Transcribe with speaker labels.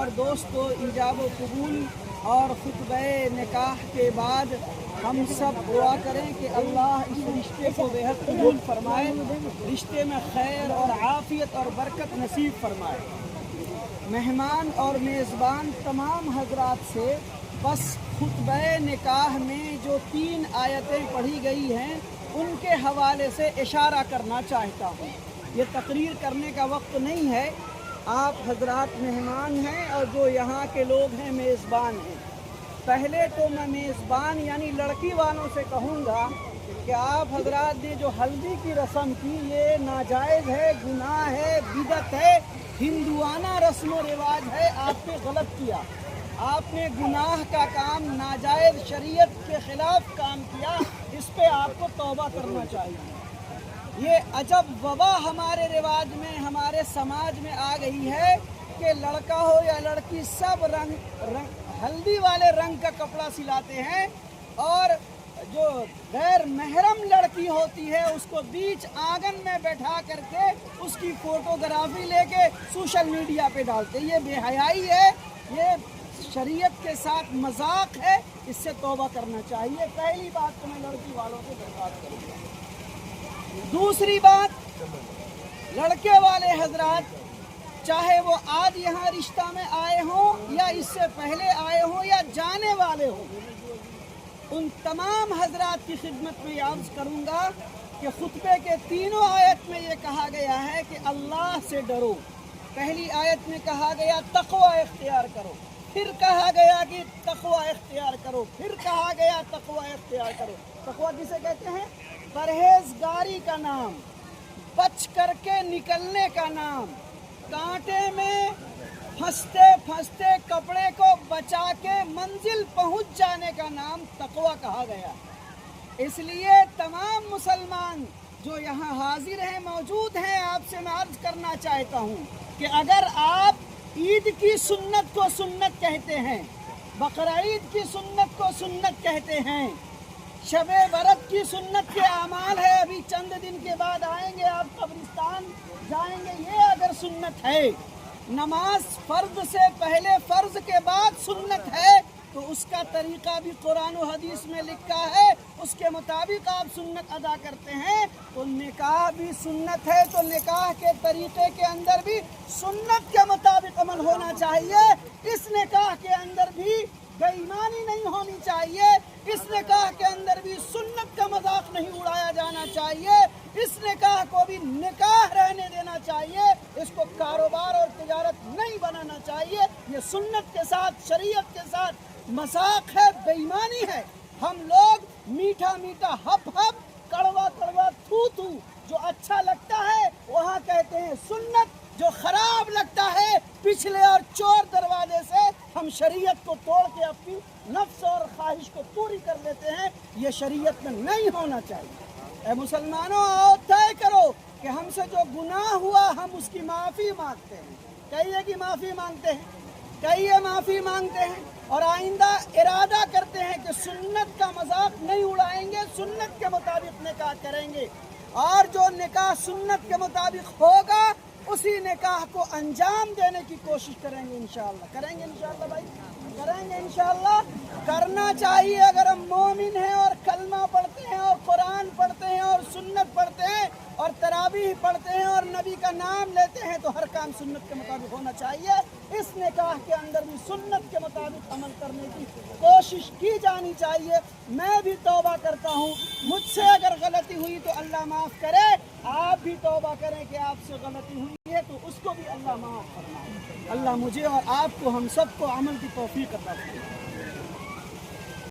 Speaker 1: اور دوستو، ایجاب و قبول اور خطبہ نکاح کے بعد ہم سب دعا کریں کہ اللہ اس رشتے کو بےحد قبول فرمائے، رشتے میں خیر اور عافیت اور برکت نصیب فرمائے۔ مہمان اور میزبان تمام حضرات سے بس خطبہ نکاح میں جو 3 آیتیں پڑھی گئی ہیں ان کے حوالے سے اشارہ کرنا چاہتا ہوں۔ یہ تقریر کرنے کا وقت نہیں ہے، آپ حضرات مہمان ہیں اور جو یہاں کے لوگ ہیں میزبان ہیں۔ پہلے تو میں میزبان یعنی لڑکی والوں سے کہوں گا کہ آپ حضرات نے جو ہلدی کی رسم کی یہ ناجائز ہے، گناہ ہے، بدعت ہے، ہندوانہ رسم و رواج ہے، آپ نے غلط کیا، آپ نے گناہ کا کام، ناجائز شریعت کے خلاف کام کیا، اس پہ آپ کو توبہ کرنا چاہیے۔ یہ عجب وبا ہمارے رواج میں، ہمارے سماج میں آ گئی ہے کہ لڑکا ہو یا لڑکی سب ہلدی والے رنگ کا کپڑا سلاتے ہیں اور جو غیر محرم لڑکی ہوتی ہے اس کو بیچ آنگن میں بیٹھا کر کے اس کی فوٹوگرافی لے کے سوشل میڈیا پہ ڈالتے ہیں۔ یہ بے حیائی ہے، یہ شریعت کے ساتھ مذاق ہے، اس سے توبہ کرنا چاہیے۔ پہلی بات تو میں لڑکی والوں سے درخواست کروں گا۔ دوسری بات، لڑکے والے حضرات چاہے وہ آج یہاں رشتہ میں آئے ہوں یا اس سے پہلے آئے ہوں یا جانے والے ہوں، ان تمام حضرات کی خدمت میں عرض کروں گا کہ خطبے کے 3 آیت میں یہ کہا گیا ہے کہ اللہ سے ڈرو۔ پہلی آیت میں کہا گیا تقوی اختیار کرو، پھر کہا گیا کہ تقوی اختیار کرو، پھر کہا گیا تقوی اختیار کرو۔ تقوی کسے کہتے ہیں؟ پرہیزگاری کا نام، بچ کر کے نکلنے کا نام، کانٹے میں پھنستے پھنستے کپڑے کو بچا کے منزل پہنچ جانے کا نام تقوی کہا گیا۔ اس لیے تمام مسلمان جو یہاں حاضر ہیں، موجود ہیں، آپ سے میں عرض کرنا چاہتا ہوں کہ اگر آپ عید کی سنت کو سنت کہتے ہیں، بقرعید کی سنت کو سنت کہتے ہیں، شب برات کی سنت کے اعمال ہے، ابھی چند دن کے بعد آئیں گے آپ قبرستان جائیں گے، یہ اگر سنت ہے، نماز فرض سے پہلے فرض کے بعد سنت ہے تو اس کا طریقہ بھی قرآن و حدیث میں لکھا ہے، اس کے مطابق آپ سنت ادا کرتے ہیں۔ تو نکاح بھی سنت ہے تو نکاح کے طریقے کے اندر بھی سنت کے مطابق عمل ہونا چاہیے۔ اس نکاح کے اندر بھی بے ایمانی نہیں ہونی چاہیے، اس نکاح کے اندر بھی سنت کا مذاق نہیں اڑایا جانا چاہیے، اس نکاح کو بھی نکاح رہنے دینا چاہیے، اس کو کاروبار اور تجارت نہیں بنانا چاہیے۔ یہ سنت کے ساتھ، شریعت کے ساتھ مذاق ہے، بے ایمانی ہے۔ ہم لوگ میٹھا میٹھا ہپ ہپ، کڑوا کڑوا تھو تھو، جو اچھا لگتا ہے وہاں کہتے ہیں سنت، جو خراب لگتا ہے پچھلے اور چور دروازے سے ہم شریعت کو توڑ کے اپنی نفس اور خواہش کو پوری کر لیتے ہیں۔ یہ شریعت میں نہیں ہونا چاہیے۔ اے مسلمانوں، آؤ طے کرو کہ ہم سے جو گناہ ہوا ہم اس کی معافی مانگتے ہیں۔ کہیے کہ معافی مانگتے ہیں، کہیے معافی مانگتے ہیں، اور آئندہ ارادہ کرتے ہیں کہ سنت کا مذاق نہیں اڑائیں گے، سنت کے مطابق نکاح کریں گے، اور جو نکاح سنت کے مطابق ہوگا اسی نکاح کو انجام دینے کی کوشش کریں گے انشاءاللہ۔ کریں گے انشاءاللہ بھائی، کریں گے انشاءاللہ۔ کرنا چاہیے اگر ہم مومن ہیں اور کلمہ پڑھتے ہیں اور قرآن پڑھتے ہیں اور سنت پڑھتے ہیں اور تراویح پڑھتے ہیں اور نبی کا نام لیتے ہیں تو ہر کام سنت کے مطابق ہونا چاہیے۔ اس نکاح کے اندر بھی سنت کے مطابق عمل کرنے کی کوشش کی جانی چاہیے۔ میں بھی توبہ کرتا ہوں، مجھ سے اگر غلطی ہوئی تو اللہ معاف کرے، آپ بھی توبہ کریں کہ آپ سے غلطی ہوئی ہے تو اس کو بھی اللہ معاف فرمائے۔ اللہ مجھے اور آپ کو، ہم سب کو عمل کی توفیق عطا فرمائے۔